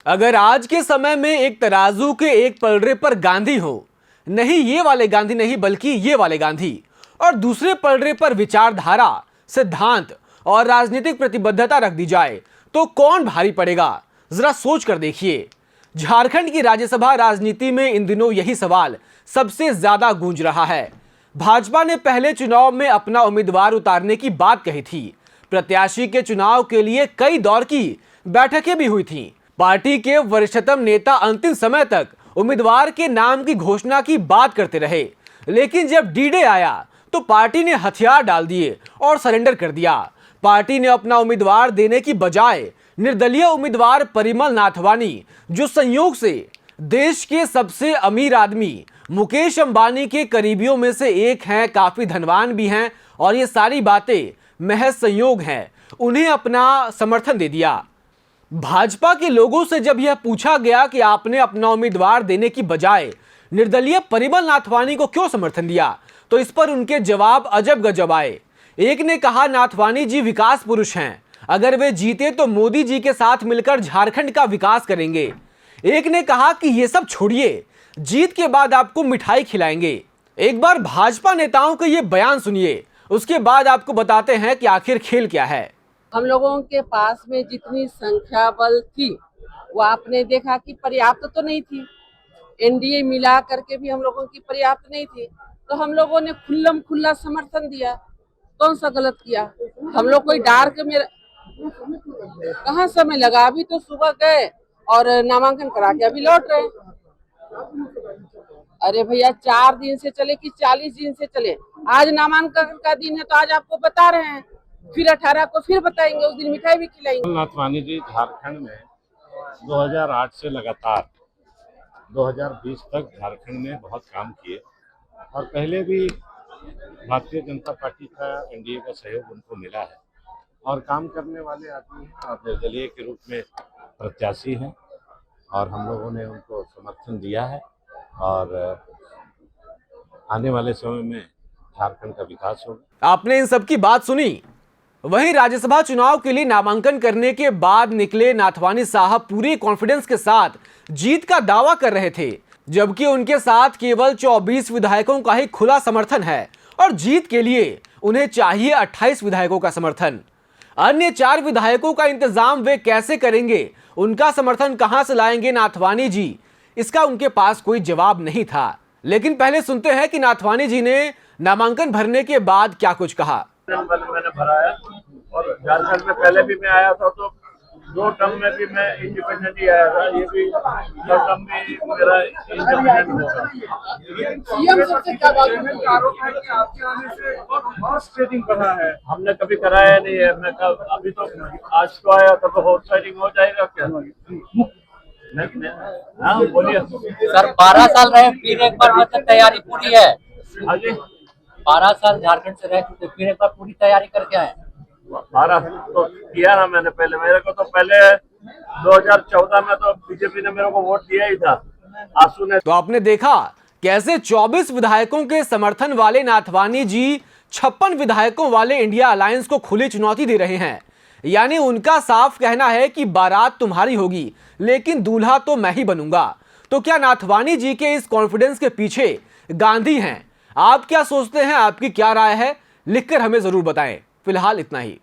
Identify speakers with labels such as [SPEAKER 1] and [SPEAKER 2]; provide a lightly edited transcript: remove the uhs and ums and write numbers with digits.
[SPEAKER 1] अगर आज के समय में एक तराजू के एक पलड़े पर गांधी हो, नहीं ये वाले गांधी नहीं बल्कि ये वाले गांधी, और दूसरे पलड़े पर विचारधारा, सिद्धांत और राजनीतिक प्रतिबद्धता रख दी जाए तो कौन भारी पड़ेगा? जरा सोच कर देखिए। झारखंड की राज्यसभा राजनीति में इन दिनों यही सवाल सबसे ज्यादा गूंज रहा है। भाजपा ने पहले चुनाव में अपना उम्मीदवार उतारने की बात कही थी। प्रत्याशी के चुनाव के लिए कई दौर की बैठकें भी हुई थीं। पार्टी के वरिष्ठतम नेता अंतिम समय तक उम्मीदवार के नाम की घोषणा की बात करते रहे, लेकिन जब डी-डे आया तो पार्टी ने हथियार डाल दिए और सरेंडर कर दिया। पार्टी ने अपना उम्मीदवार देने की बजाय निर्दलीय उम्मीदवार परिमल नाथवानी, जो संयोग से देश के सबसे अमीर आदमी मुकेश अंबानी के करीबियों में से एक हैं, काफी धनवान भी हैं और ये सारी बातें महज संयोग हैं, उन्हें अपना समर्थन दे दिया। भाजपा के लोगों से जब यह पूछा गया कि आपने अपना उम्मीदवार देने की बजाय निर्दलीय परिमल नाथवानी को क्यों समर्थन दिया, तो इस पर उनके जवाब अजब गजब आए। एक ने कहा, नाथवानी जी विकास पुरुष हैं, अगर वे जीते तो मोदी जी के साथ मिलकर झारखंड का विकास करेंगे। एक ने कहा कि ये सब छोड़िए, जीत के बाद आपको मिठाई खिलाएंगे। एक बार भाजपा नेताओं के ये बयान सुनिए, उसके बाद आपको बताते हैं कि आखिर खेल क्या है।
[SPEAKER 2] हम लोगों के पास में जितनी संख्या बल थी वो आपने देखा कि पर्याप्त तो नहीं थी। एनडीए मिला करके भी हम लोगों की पर्याप्त नहीं थी, तो हम लोगों ने खुल्लम खुल्ला समर्थन दिया। कौन सा गलत किया? हम लोग कोई डार के मेरा कहाँ समय लगा? अभी तो सुबह गए और नामांकन करा के अभी लौट रहे। अरे भैया 4 दिन से चले कि 40 दिन से चले, आज नामांकन का दिन है तो आज आपको बता रहे हैं, फिर 18 को फिर बताएंगे, उस दिन मिठाई भी खिलाएंगे।
[SPEAKER 3] नाथवानी जी झारखंड में 2008 से लगातार 2020 तक झारखंड में बहुत काम किए और पहले भी भारतीय जनता पार्टी का एनडीए का सहयोग उनको मिला है और काम करने वाले आदमी हैं और निर्दलीय के रूप में प्रत्याशी हैं और हम लोगों ने उनको समर्थन दिया है और आने वाले समय में झारखंड का विकास होगा।
[SPEAKER 1] आपने इन सब की बात सुनी। वहीं राज्यसभा चुनाव के लिए नामांकन करने के बाद निकले नाथवानी साहब पूरे कॉन्फिडेंस के साथ जीत का दावा कर रहे थे, जबकि उनके साथ केवल 24 विधायकों का ही खुला समर्थन है और जीत के लिए उन्हें चाहिए 28 विधायकों का समर्थन। अन्य 4 विधायकों का इंतजाम वे कैसे करेंगे, उनका समर्थन कहां से लाएंगे नाथवानी जी, इसका उनके पास कोई जवाब नहीं था। लेकिन पहले सुनते हैं कि नाथवानी जी ने नामांकन भरने के बाद क्या कुछ कहा।
[SPEAKER 4] मैंने भरा है और झारखंड में पहले भी मैं आया था, तो 2 टर्म में भी मैं इंडिपेंडेंट ही आया था, ये भी 2 टर्म में मेरा इंडिपेंडेंट होगा। सीएम सबसे क्या बात है? आरोप है कि आपके आने से हॉर्स ट्रेडिंग बढ़ा है। हमने कभी कराया नहीं है। मैं अभी तो आज तो आया था, तो हॉर्स ट्रेडिंग हो जाएगा क्या? हाँ बोलिए
[SPEAKER 5] सर। 12 साल रहे, फिर एक बार मतलब तैयारी पूरी है।
[SPEAKER 4] हाँ जी,
[SPEAKER 5] 12 साल झारखंड से रह चुके, फिर एक बार पूरी तैयारी करके आए।
[SPEAKER 4] 12 तो किया ना मैंने पहले। मेरे को तो पहले 2014 में तो बीजेपी ने मेरे को वोट दिया ही था, आंसू ने।
[SPEAKER 1] तो आपने देखा कैसे 24 विधायकों के समर्थन वाले नाथवानी जी 56 विधायकों वाले इंडिया अलायंस को खुली चुनौती दे रहे हैं। यानी उनका साफ कहना है कि बारात तुम्हारी होगी लेकिन दूल्हा तो मैं ही बनूंगा। तो क्या नाथवानी जी के इस कॉन्फिडेंस के पीछे गांधी हैं? आप क्या सोचते हैं? आपकी क्या राय है? लिखकर हमें जरूर बताएं। फिलहाल इतना ही।